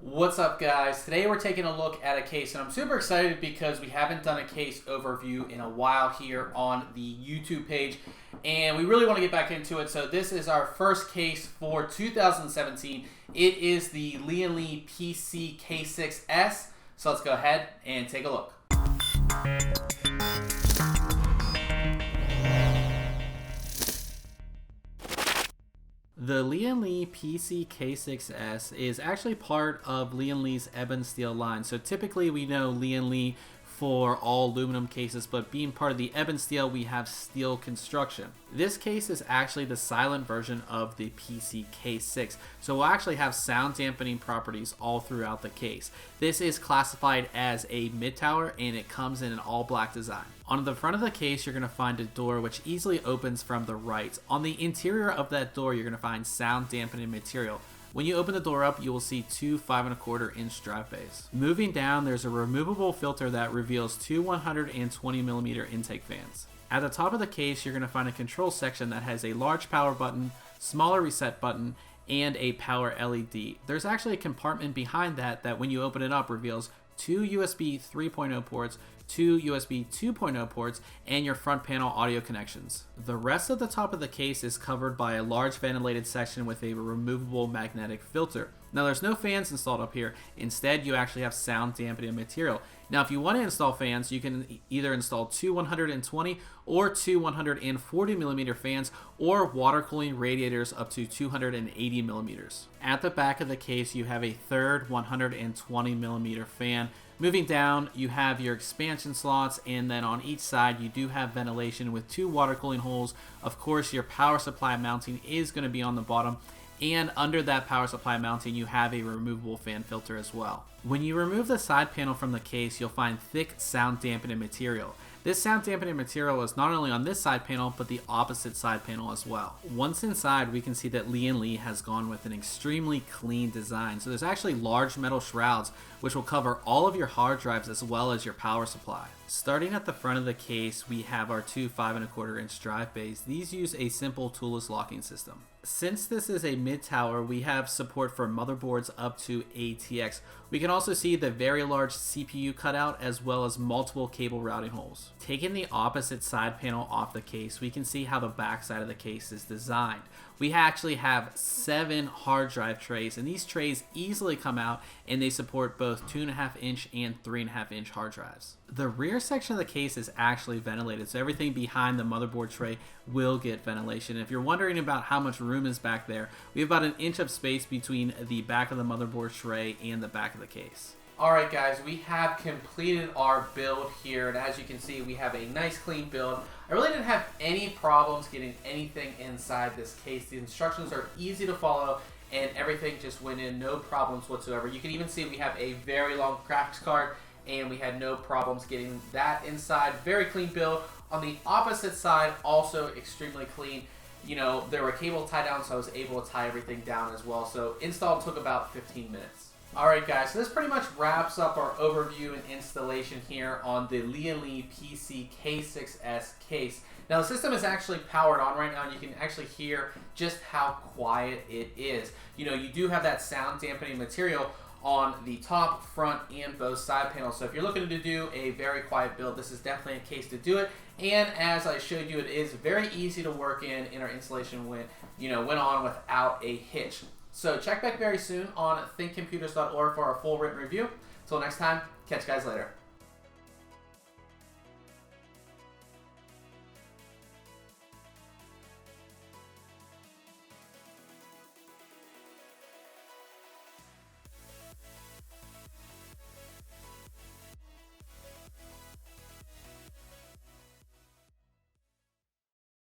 What's up, guys? Today we're taking a look at a case, and I'm super excited because we haven't done a case overview in a while here on the YouTube page, and we really want to get back into it. So this is our first case for 2017. It is the Lian PC-K6S. So let's go ahead and take a look. The Lian PC-K6S is actually part of Lian's Ebon Steel line. So typically we know Lian for all aluminum cases, but being part of the Ebon Steel, we have steel construction. This case is actually the silent version of the PC-K6, so we'll actually have sound dampening properties all throughout the case. This is classified as a mid-tower, and it comes in an all-black design. On the front of the case, you're going to find a door which easily opens from the right. On the interior of that door, you're going to find sound dampening material. When you open the door up, you will see two 5¼ inch drive bays. Moving down, there's a removable filter that reveals two 120mm intake fans. At the top of the case, you're going to find a control section that has a large power button, smaller reset button, and a power LED. There's actually a compartment behind that when you open it up reveals two USB 3.0 ports, two USB 2.0 ports, and your front panel audio connections. The rest of the top of the case is covered by a large ventilated section with a removable magnetic filter. Now there's no fans installed up here. Instead, you actually have sound dampening material. Now if you want to install fans, you can either install two 120 or two 140mm fans, or water cooling radiators up to 280mm. At the back of the case, you have a third 120mm fan. Moving down, you have your expansion slots, and then on each side you do have ventilation with two water cooling holes. Of course, your power supply mounting is going to be on the bottom, and under that power supply mounting you have a removable fan filter as well. When you remove the side panel from the case, you'll find thick sound dampening material. This sound dampening material is not only on this side panel, but the opposite side panel as well. Once inside, we can see that Lian has gone with an extremely clean design. So there's actually large metal shrouds which will cover all of your hard drives as well as your power supply. Starting at the front of the case, we have our two 5¼ inch drive bays. These use a simple toolless locking system. Since this is a mid-tower, we have support for motherboards up to ATX. We can also see the very large CPU cutout as well as multiple cable routing holes. Taking the opposite side panel off the case, we can see how the back side of the case is designed. We actually have 7 hard drive trays, and these trays easily come out and they support both 2.5 inch and 3.5 inch hard drives. The rear section of the case is actually ventilated, so everything behind the motherboard tray will get ventilation. If you're wondering about how much room is back there, we have about 1 inch of space between the back of the motherboard tray and the back of the case. Alright guys, we have completed our build here, and as you can see, we have a nice clean build. I really didn't have any problems getting anything inside this case. The instructions are easy to follow, and everything just went in, no problems whatsoever. You can even see we have a very long graphics card, and we had no problems getting that inside. Very clean build. On the opposite side, also extremely clean. You know, there were cables tied down, so I was able to tie everything down as well. So install took about 15 minutes. Alright guys, so this pretty much wraps up our overview and installation here on the Lian PC-K6S case. Now the system is actually powered on right now, and you can actually hear just how quiet it is. You know, you do have that sound dampening material on the top, front, and both side panels. So if you're looking to do a very quiet build, this is definitely a case to do it. And as I showed you, it is very easy to work in. Our installation went on without a hitch. So check back very soon on ThinkComputers.org for our full written review. Until next time, catch you guys later.